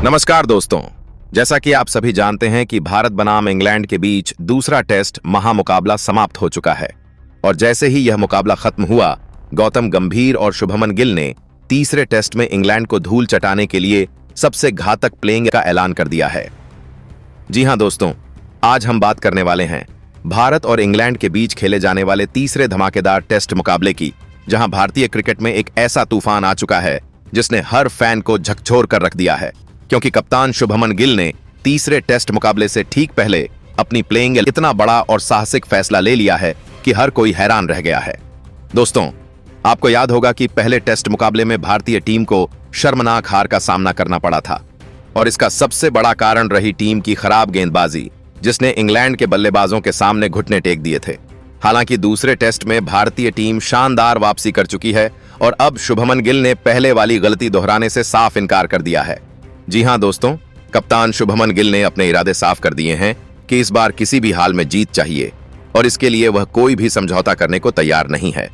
नमस्कार दोस्तों। जैसा कि आप सभी जानते हैं कि भारत बनाम इंग्लैंड के बीच दूसरा टेस्ट महामुकाबला समाप्त हो चुका है और जैसे ही यह मुकाबला खत्म हुआ, गौतम गंभीर और शुभमन गिल ने तीसरे टेस्ट में इंग्लैंड को धूल चटाने के लिए सबसे घातक प्लेइंग का ऐलान कर दिया है। जी हां दोस्तों, आज हम बात करने वाले हैं भारत और इंग्लैंड के बीच खेले जाने वाले तीसरे धमाकेदार टेस्ट मुकाबले की, जहां भारतीय क्रिकेट में एक ऐसा तूफान आ चुका है जिसने हर फैन को झकझोर कर रख दिया है, क्योंकि कप्तान शुभमन गिल ने तीसरे टेस्ट मुकाबले से ठीक पहले अपनी प्लेइंग इतना बड़ा और साहसिक फैसला ले लिया है कि हर कोई हैरान रह गया है। दोस्तों, आपको याद होगा कि पहले टेस्ट मुकाबले में भारतीय टीम को शर्मनाक हार का सामना करना पड़ा था और इसका सबसे बड़ा कारण रही टीम की खराब गेंदबाजी, जिसने इंग्लैंड के बल्लेबाजों के सामने घुटने टेक दिए थे। हालांकि दूसरे टेस्ट में भारतीय टीम शानदार वापसी कर चुकी है और अब शुभमन गिल ने पहले वाली गलती दोहराने से साफ इनकार कर दिया है। जी हां दोस्तों, कप्तान शुभमन गिल ने अपने इरादे साफ कर दिए हैं कि इस बार किसी भी हाल में जीत चाहिए और इसके लिए वह कोई भी समझौता करने को तैयार नहीं है।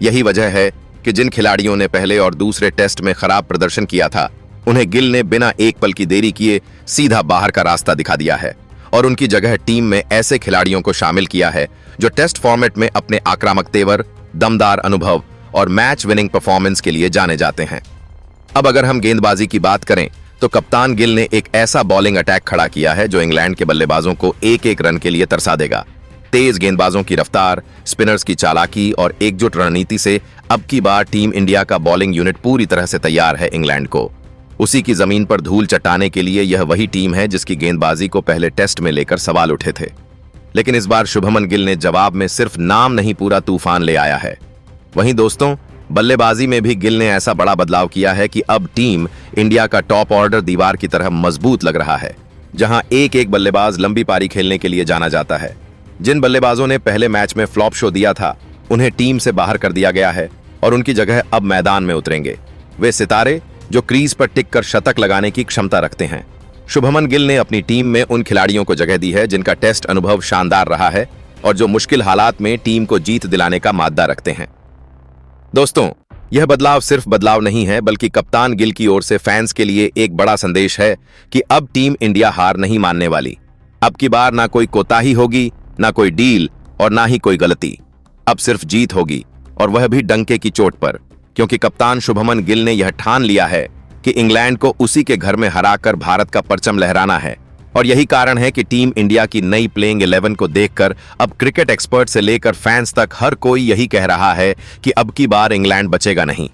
यही वजह है कि जिन खिलाड़ियों ने पहले और दूसरे टेस्ट में खराब प्रदर्शन किया था, उन्हें गिल ने बिना एक पल की देरी किए सीधा बाहर का रास्ता दिखा दिया है और उनकी जगह टीम में ऐसे खिलाड़ियों को शामिल किया है जो टेस्ट फॉर्मेट में अपने आक्रामक तेवर, दमदार अनुभव और मैच विनिंग परफॉर्मेंस के लिए जाने जाते हैं। अब अगर हम गेंदबाजी की बात करें तो कप्तान गिल ने एक ऐसा बॉलिंग अटैक खड़ा किया है जो इंग्लैंड के बल्लेबाजों को एक एक रन के लिए तरसा देगा। तेज गेंदबाजों की रफ्तार, स्पिनर्स की चालाकी और एकजुट रणनीति से अब की बार टीम इंडिया का बॉलिंग यूनिट पूरी तरह से तैयार है इंग्लैंड को उसी की जमीन पर धूल चटाने के लिए। यह वही टीम है जिसकी गेंदबाजी को पहले टेस्ट में लेकर सवाल उठे थे, लेकिन इस बार शुभमन गिल ने जवाब में सिर्फ नाम नहीं, पूरा तूफान ले आया है। वहीं दोस्तों, बल्लेबाजी में भी गिल ने ऐसा बड़ा बदलाव किया है कि अब टीम इंडिया का टॉप ऑर्डर दीवार की तरह मजबूत लग रहा है, जहां एक एक बल्लेबाज लंबी पारी खेलने के लिए जाना जाता है। जिन बल्लेबाजों ने पहले मैच में फ्लॉप शो दिया था, उन्हें टीम से बाहर कर दिया गया है और उनकी जगह अब मैदान में उतरेंगे वे सितारे जो क्रीज पर टिक कर शतक लगाने की क्षमता रखते हैं। शुभमन गिल ने अपनी टीम में उन खिलाड़ियों को जगह दी है जिनका टेस्ट अनुभव शानदार रहा है और जो मुश्किल हालात में टीम को जीत दिलाने का माद्दा रखते हैं। दोस्तों, यह बदलाव सिर्फ बदलाव नहीं है, बल्कि कप्तान गिल की ओर से फैंस के लिए एक बड़ा संदेश है कि अब टीम इंडिया हार नहीं मानने वाली। अब की बार ना कोई कोताही होगी, ना कोई डील और ना ही कोई गलती। अब सिर्फ जीत होगी और वह भी डंके की चोट पर, क्योंकि कप्तान शुभमन गिल ने यह ठान लिया है कि इंग्लैंड को उसी के घर में हराकर भारत का परचम लहराना है। और यही कारण है कि टीम इंडिया की नई प्लेइंग 11 को देखकर अब क्रिकेट एक्सपर्ट से लेकर फैंस तक हर कोई यही कह रहा है कि अब की बार इंग्लैंड बचेगा नहीं।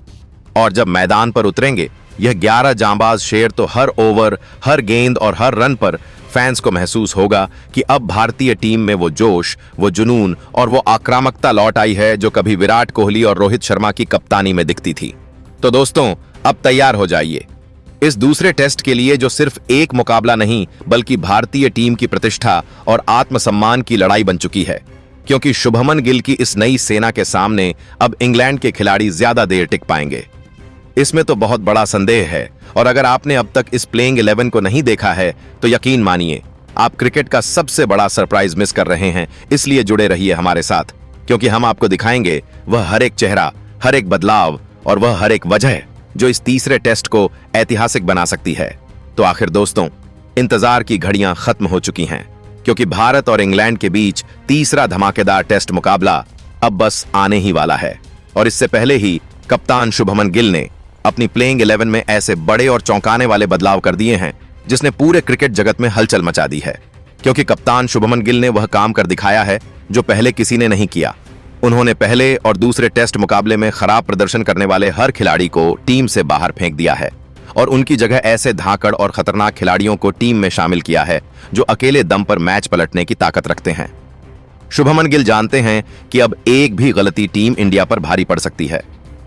और जब मैदान पर उतरेंगे यह 11 जांबाज शेर, तो हर ओवर, हर गेंद और हर रन पर फैंस को महसूस होगा कि अब भारतीय टीम में वो जोश, वो जुनून और वो आक्रामकता लौट आई है जो कभी विराट कोहली और रोहित शर्मा की कप्तानी में दिखती थी। तो दोस्तों, अब तैयार हो जाइए इस दूसरे टेस्ट के लिए, जो सिर्फ एक मुकाबला नहीं बल्कि भारतीय टीम की प्रतिष्ठा और आत्मसम्मान की लड़ाई बन चुकी है, क्योंकि शुभमन गिल की इस नई सेना के सामने अब इंग्लैंड के खिलाड़ी ज्यादा देर टिक पाएंगे, इसमें तो बहुत बड़ा संदेह है। और अगर आपने अब तक इस प्लेइंग 11 को नहीं देखा है तो यकीन मानिए आप क्रिकेट का सबसे बड़ा सरप्राइज मिस कर रहे हैं। इसलिए जुड़े रहिए हमारे साथ, क्योंकि हम आपको दिखाएंगे वह हर एक चेहरा, हर एक बदलाव और वह हर एक वजह जो इस तीसरे टेस्ट को ऐतिहासिक बना सकती है। तो आखिर दोस्तों, इंतजार की घड़ियां खत्म हो चुकी हैं, क्योंकि भारत और इंग्लैंड के बीच तीसरा धमाकेदार टेस्ट मुकाबला अब बस आने ही वाला है। और इससे पहले ही कप्तान शुभमन गिल ने अपनी प्लेइंग 11 में ऐसे बड़े और चौंकाने वाले बदलाव कर दिए हैं जिसने पूरे क्रिकेट जगत में हलचल मचा दी है, क्योंकि कप्तान शुभमन गिल ने वह काम कर दिखाया है जो पहले किसी ने नहीं किया। उन्होंने पहले और दूसरे टेस्ट मुकाबले में खराब प्रदर्शन करने वाले हर खिलाड़ी को टीम से बाहर फेंक दिया है और उनकी जगह ऐसे धाकड़ और खतरनाक खिलाड़ियों को टीम में शामिल किया है जो अकेले दम पर मैच पलटने की ताकत रखते हैं। शुभमन गिल जानते हैं कि अब एक भी गलती टीम इंडिया पर भारी पड़ सकती है,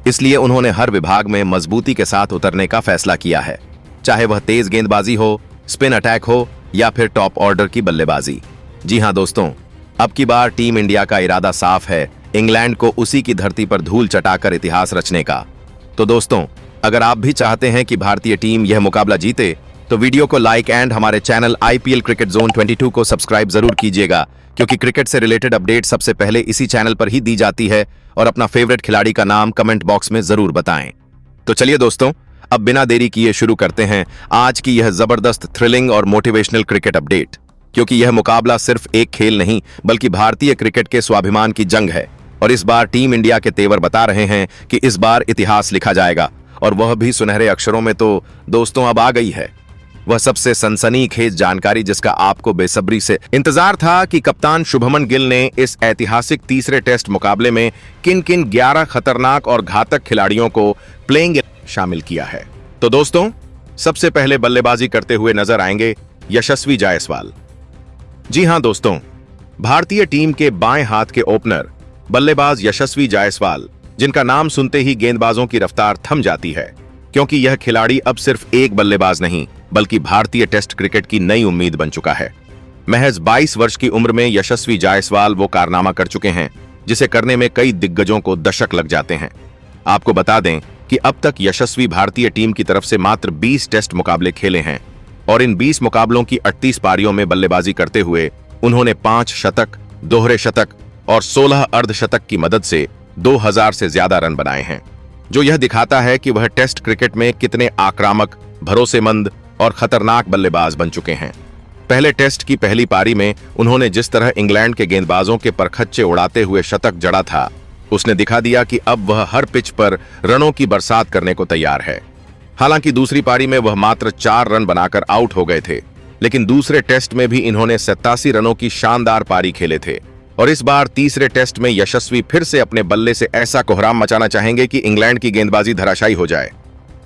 इसलिए उन्होंने हर विभाग में मजबूती के साथ उतरने का फैसला किया है, चाहे वह तेज गेंदबाजी हो, स्पिन अटैक हो या फिर टॉप ऑर्डर की बल्लेबाजी। जी हां दोस्तों, अब की बार टीम इंडिया का इरादा साफ है, इंग्लैंड को उसी की धरती पर धूल चटाकर इतिहास रचने का। तो दोस्तों, अगर आप भी चाहते हैं कि भारतीय टीम यह मुकाबला जीते, तो वीडियो को लाइक एंड हमारे चैनल IPL क्रिकेट जोन 22 को सब्सक्राइब जरूर कीजिएगा, क्योंकि क्रिकेट से रिलेटेड अपडेट सबसे पहले इसी चैनल पर ही दी जाती है। और अपना फेवरेट खिलाड़ी का नाम कमेंट बॉक्स में जरूर बताएं। तो चलिए दोस्तों, अब बिना देरी किए शुरू करते हैं आज की यह जबरदस्त थ्रिलिंग और मोटिवेशनल क्रिकेट अपडेट, क्योंकि यह मुकाबला सिर्फ एक खेल नहीं बल्कि भारतीय क्रिकेट के स्वाभिमान की जंग है। और इस बार टीम इंडिया के तेवर बता रहे हैं कि इस बार इतिहास लिखा जाएगा, और वह भी सुनहरे अक्षरों में। तो दोस्तों, अब आ गई है वह सबसे सनसनीखेज जानकारी जिसका आपको बेसब्री से इंतजार था कि कप्तान शुभमन गिल ने इस ऐतिहासिक तीसरे टेस्ट मुकाबले में किन किन 11 खतरनाक और घातक खिलाड़ियों को प्लेइंग शामिल किया है। तो दोस्तों, सबसे पहले बल्लेबाजी करते हुए नजर आएंगे यशस्वी जायसवाल। जी हां दोस्तों, भारतीय टीम के बाएं हाथ के ओपनर बल्लेबाज यशस्वी जायसवाल, जिनका नाम सुनते ही गेंदबाजों की रफ्तार थम जाती है, क्योंकि यह खिलाड़ी अब सिर्फ एक बल्लेबाज नहीं बल्कि भारतीय टेस्ट क्रिकेट की नई उम्मीद बन चुका है। महज 22 वर्ष की उम्र में यशस्वी जायसवाल वो कारनामा कर चुके हैं जिसे करने में कई दिग्गजों को दशक लग जाते हैं। आपको बता दें कि अब तक यशस्वी भारतीय टीम की तरफ से मात्र 20 टेस्ट मुकाबले खेले हैं, और इन 20 मुकाबलों की 38 पारियों में बल्लेबाजी करते हुए उन्होंने 5 शतक, दोहरे शतक और 16 अर्धशतक की मदद से 2000 से ज्यादा रन बनाए हैं, जो यह दिखाता है कि वह टेस्ट क्रिकेट में कितने आक्रामक, भरोसेमंद और खतरनाक बल्लेबाज बन चुके हैं। पहले टेस्ट की पहली पारी में उन्होंने जिस तरह इंग्लैंड के गेंदबाजों के परखच्चे उड़ाते हुए शतक जड़ा था, उसने दिखा दिया कि अब वह हर पिच पर रनों की बरसात करने को तैयार है। हालांकि दूसरी पारी में वह मात्र 4 रन बनाकर आउट हो गए थे, लेकिन दूसरे टेस्ट में भी इन्होंने 87 रनों की शानदार पारी खेले थे। और इस बार तीसरे टेस्ट में यशस्वी फिर से अपने बल्ले से ऐसा कोहराम मचाना चाहेंगे कि इंग्लैंड की गेंदबाजी धराशायी हो जाए।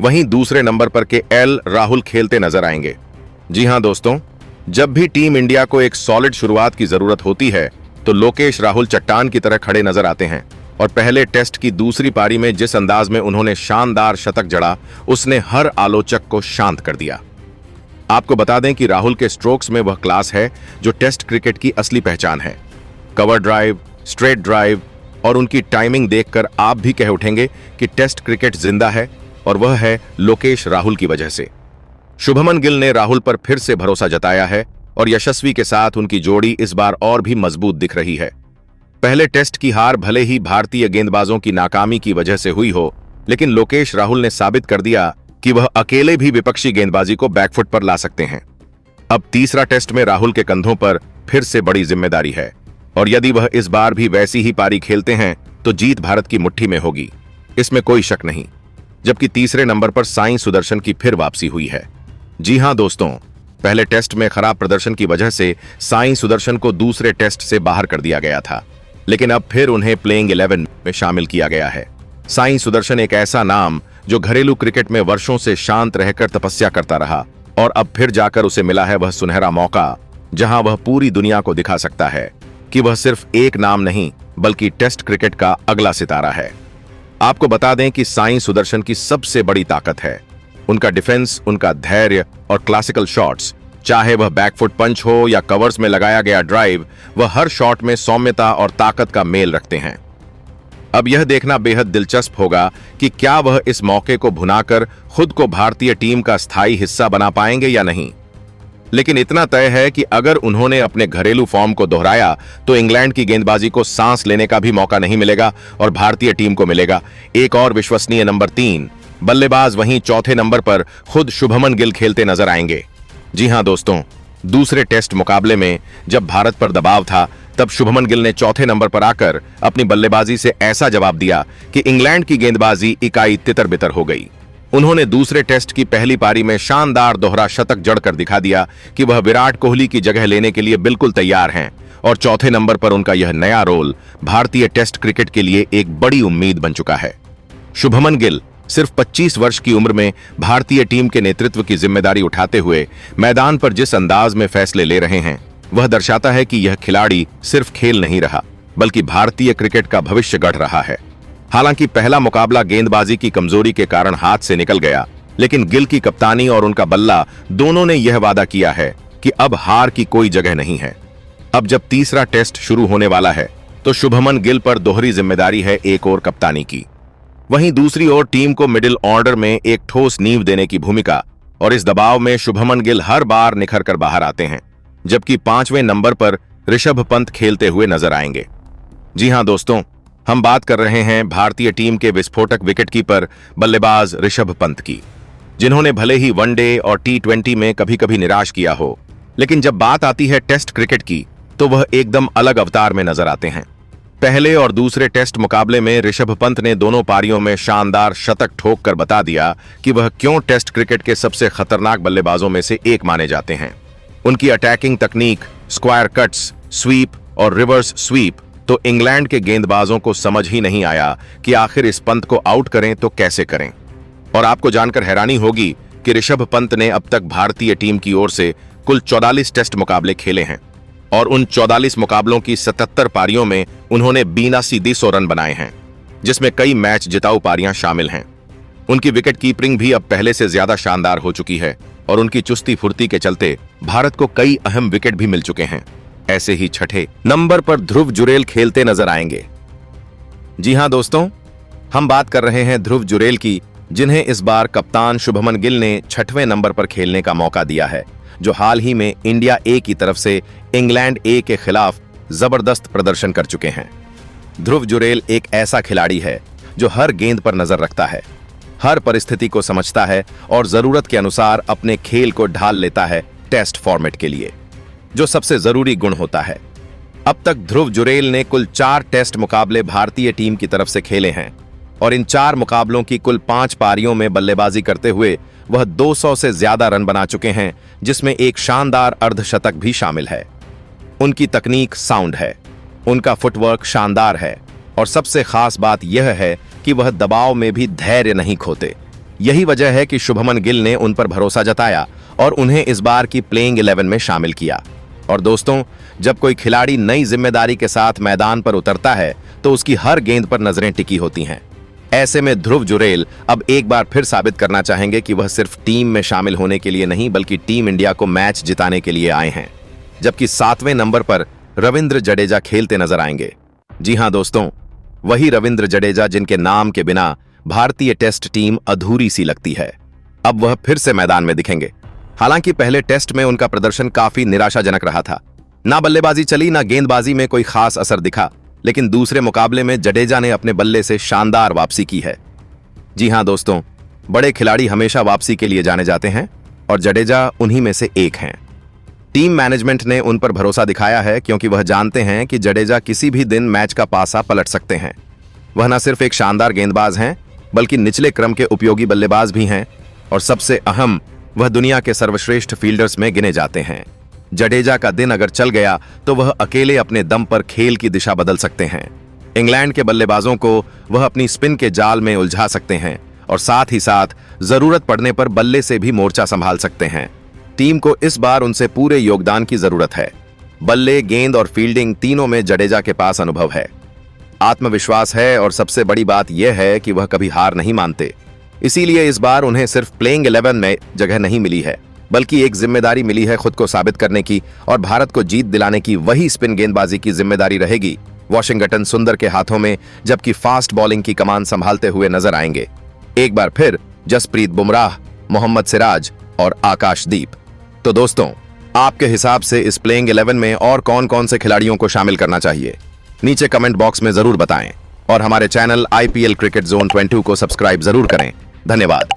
वहीं दूसरे नंबर पर के एल राहुल खेलते नजर आएंगे। जी हां दोस्तों, जब भी टीम इंडिया को एक सॉलिड शुरुआत की जरूरत होती है तो लोकेश राहुल चट्टान की तरह खड़े नजर आते हैं, और पहले टेस्ट की दूसरी पारी में जिस अंदाज में उन्होंने शानदार शतक जड़ा, उसने हर आलोचक को शांत कर दिया। आपको बता दें कि राहुल के स्ट्रोक्स में वह क्लास है जो टेस्ट क्रिकेट की असली पहचान है। कवर ड्राइव, स्ट्रेट ड्राइव और उनकी टाइमिंग देखकर आप भी कह उठेंगे कि टेस्ट क्रिकेट जिंदा है, और वह है लोकेश राहुल की वजह से। शुभमन गिल ने राहुल पर फिर से भरोसा जताया है, और यशस्वी के साथ उनकी जोड़ी इस बार और भी मजबूत दिख रही है। पहले टेस्ट की हार भले ही भारतीय गेंदबाजों की नाकामी की वजह से हुई हो, लेकिन लोकेश राहुल ने साबित कर दिया कि वह अकेले भी विपक्षी गेंदबाजी को बैकफुट पर ला सकते हैं। अब तीसरा टेस्ट में राहुल के कंधों पर फिर से बड़ी जिम्मेदारी है, और यदि वह इस बार भी वैसी ही पारी खेलते हैं तो जीत भारत की मुट्ठी में होगी, इसमें कोई शक नहीं। जबकि तीसरे नंबर पर साई सुदर्शन की फिर वापसी हुई है। जी हां दोस्तों, पहले टेस्ट में खराब प्रदर्शन की वजह से साई सुदर्शन को दूसरे टेस्ट से बाहर कर दिया गया था, लेकिन अब फिर उन्हें प्लेइंग 11 में शामिल किया गया है। साई सुदर्शन एक ऐसा नाम जो घरेलू क्रिकेट में वर्षों से शांत रहकर तपस्या करता रहा, और अब फिर जाकर उसे मिला है वह सुनहरा मौका जहां वह पूरी दुनिया को दिखा सकता है कि वह सिर्फ एक नाम नहीं बल्कि टेस्ट क्रिकेट का अगला सितारा है। आपको बता दें कि साई सुदर्शन की सबसे बड़ी ताकत है उनका डिफेंस, उनका धैर्य और क्लासिकल शॉट्स। चाहे वह बैकफुट पंच हो या कवर्स में लगाया गया ड्राइव, वह हर शॉट में सौम्यता और ताकत का मेल रखते हैं। अब यह देखना बेहद दिलचस्प होगा कि क्या वह इस मौके को भुनाकर खुद को भारतीय टीम का स्थायी हिस्सा बना पाएंगे या नहीं। लेकिन इतना तय है कि अगर उन्होंने अपने घरेलू फॉर्म को दोहराया तो इंग्लैंड की गेंदबाजी को सांस लेने का भी मौका नहीं मिलेगा, और भारतीय टीम को मिलेगा एक और विश्वसनीय नंबर 3 बल्लेबाज। वहीं चौथे नंबर पर खुद शुभमन गिल खेलते नजर आएंगे। जी हां दोस्तों, दूसरे टेस्ट मुकाबले में जब भारत पर दबाव था, तब शुभमन गिल ने चौथे नंबर पर आकर अपनी बल्लेबाजी से ऐसा जवाब दिया कि इंग्लैंड की गेंदबाजी इकाई तितर बितर हो गई। उन्होंने दूसरे टेस्ट की पहली पारी में शानदार दोहरा शतक जड़कर दिखा दिया कि वह विराट कोहली की जगह लेने के लिए बिल्कुल तैयार हैं, और चौथे नंबर पर उनका यह नया रोल भारतीय टेस्ट क्रिकेट के लिए एक बड़ी उम्मीद बन चुका है। शुभमन गिल सिर्फ 25 वर्ष की उम्र में भारतीय टीम के नेतृत्व की जिम्मेदारी उठाते हुए मैदान पर जिस अंदाज में फैसले ले रहे हैं, वह दर्शाता है कि यह खिलाड़ी सिर्फ खेल नहीं रहा बल्कि भारतीय क्रिकेट का भविष्य गढ़ रहा है। हालांकि पहला मुकाबला गेंदबाजी की कमजोरी के कारण हाथ से निकल गया, लेकिन गिल की कप्तानी और उनका बल्ला दोनों ने यह वादा किया है कि अब हार की कोई जगह नहीं है। अब जब तीसरा टेस्ट शुरू होने वाला है तो शुभमन गिल पर दोहरी जिम्मेदारी है एक और कप्तानी की। वहीं दूसरी ओर टीम को मिडिल ऑर्डर में एक ठोस नींव देने की भूमिका, और इस दबाव में शुभमन गिल हर बार निखर कर बाहर आते हैं, जबकि 5वें नंबर पर ऋषभ पंत खेलते हुए नजर आएंगे। जी हां दोस्तों, हम बात कर रहे हैं भारतीय टीम के विस्फोटक विकेटकीपर बल्लेबाज ऋषभ पंत की। जिन्होंने भले ही वनडे और T20 में कभी कभी निराश किया हो, लेकिन जब बात आती है टेस्ट क्रिकेट की तो वह एकदम अलग अवतार में नजर आते हैं। पहले और दूसरे टेस्ट मुकाबले में ऋषभ पंत ने दोनों पारियों में शानदार शतक ठोक कर बता दिया कि वह क्यों टेस्ट क्रिकेट के सबसे खतरनाक बल्लेबाजों में से एक माने जाते हैं। उनकी अटैकिंग तकनीक, स्क्वायर कट्स, स्वीप और रिवर्स स्वीप तो इंग्लैंड के गेंदबाजों को समझ ही नहीं आया कि आखिर इस पंत को आउट करें तो कैसे करें। और आपको जानकर हैरानी होगी कि ऋषभ पंत ने अब तक भारतीय टीम की ओर से कुल 44 टेस्ट मुकाबले खेले हैं और उन 44 मुकाबलों की 77 पारियों में उन्होंने 82 रन बनाए हैं, जिसमें कई मैच जिताऊ पारियां शामिल हैं। उनकी विकेट कीपिंग भी अब पहले से ज्यादा शानदार हो चुकी है और उनकी चुस्ती फुर्ती के चलते भारत को कई अहम विकेट भी मिल चुके हैं। ऐसे ही छठे नंबर पर ध्रुव जुरेल खेलते नजर आएंगे। जी हां दोस्तों, हम बात कर रहे हैं ध्रुव जुरेल की, जिन्हें इस बार कप्तान शुभमन गिल ने 6वें नंबर पर खेलने का मौका दिया है, जो हाल ही में इंडिया ए की तरफ से इंग्लैंड ए के खिलाफ जबरदस्त प्रदर्शन कर चुके हैं। ध्रुव जुरेल एक ऐसा खिलाड़ी है जो हर गेंद पर नजर रखता है, हर परिस्थिति को समझता है और जरूरत के अनुसार अपने खेल को ढाल लेता है टेस्ट फॉर्मेट के लिए, जो सबसे जरूरी गुण होता है। अब तक ध्रुव जुरेल ने कुल 4 टेस्ट मुकाबले भारतीय टीम की तरफ से खेले हैं और इन 4 मुकाबलों की कुल 5 पारियों में बल्लेबाजी करते हुए वह 200 से ज्यादा रन बना चुके हैं, जिसमें एक शानदार अर्धशतक भी शामिल है। उनकी तकनीक साउंड है, उनका फुटवर्क शानदार है और सबसे खास बात यह है कि वह दबाव में भी धैर्य नहीं खोते। यही वजह है कि शुभमन गिल ने उन पर भरोसा जताया और उन्हें इस बार की प्लेइंग 11 में शामिल किया। और दोस्तों, जब कोई खिलाड़ी नई जिम्मेदारी के साथ मैदान पर उतरता है तो उसकी हर गेंद पर नजरें टिकी होती हैं। ऐसे में ध्रुव जुरेल अब एक बार फिर साबित करना चाहेंगे कि वह सिर्फ टीम में शामिल होने के लिए नहीं बल्कि टीम इंडिया को मैच जिताने के लिए आए हैं। जबकि 7वें नंबर पर रविंद्र जडेजा खेलते नजर आएंगे। जी हां दोस्तों, वही रविंद्र जडेजा जिनके नाम के बिना भारतीय टेस्ट टीम अधूरी सी लगती है, अब वह फिर से मैदान में दिखेंगे। हालांकि पहले टेस्ट में उनका प्रदर्शन काफी निराशाजनक रहा था, ना बल्लेबाजी चली ना गेंदबाजी में कोई खास असर दिखा, लेकिन दूसरे मुकाबले में जडेजा ने अपने बल्ले से शानदार वापसी की है। जी हां दोस्तों, बड़े खिलाड़ी हमेशा वापसी के लिए जाने जाते हैं और जडेजा उन्हीं में से एक हैं। टीम मैनेजमेंट ने उन पर भरोसा दिखाया है क्योंकि वह जानते हैं कि जडेजा किसी भी दिन मैच का पासा पलट सकते हैं। वह न सिर्फ एक शानदार गेंदबाज हैं बल्कि निचले क्रम के उपयोगी बल्लेबाज भी हैं और सबसे अहम, वह दुनिया के सर्वश्रेष्ठ फील्डर्स में गिने जाते हैं। जडेजा का दिन अगर चल गया तो वह अकेले अपने दम पर खेल की दिशा बदल सकते हैं। इंग्लैंड के बल्लेबाजों को वह अपनी स्पिन के जाल में उलझा सकते हैं और साथ ही साथ जरूरत पड़ने पर बल्ले से भी मोर्चा संभाल सकते हैं। टीम को इस बार उनसे पूरे योगदान की जरूरत है। बल्ले, गेंद और फील्डिंग तीनों में जडेजा के पास अनुभव है, आत्मविश्वास है और सबसे बड़ी बात यह है कि वह कभी हार नहीं मानते। इसीलिए इस बार उन्हें सिर्फ प्लेइंग 11 में जगह नहीं मिली है बल्कि एक जिम्मेदारी मिली है खुद को साबित करने की और भारत को जीत दिलाने की। वही स्पिन गेंदबाजी की जिम्मेदारी रहेगी वॉशिंगटन सुंदर के हाथों में, जबकि फास्ट बॉलिंग की कमान संभालते हुए नजर आएंगे एक बार फिर जसप्रीत बुमराह, मोहम्मद सिराज और आकाशदीप। तो दोस्तों, आपके हिसाब से इस प्लेइंग 11 में और कौन कौन से खिलाड़ियों को शामिल करना चाहिए, नीचे कमेंट बॉक्स में जरूर बताएं और हमारे चैनल IPL क्रिकेट जोन 22 को सब्सक्राइब जरूर करें। धन्यवाद।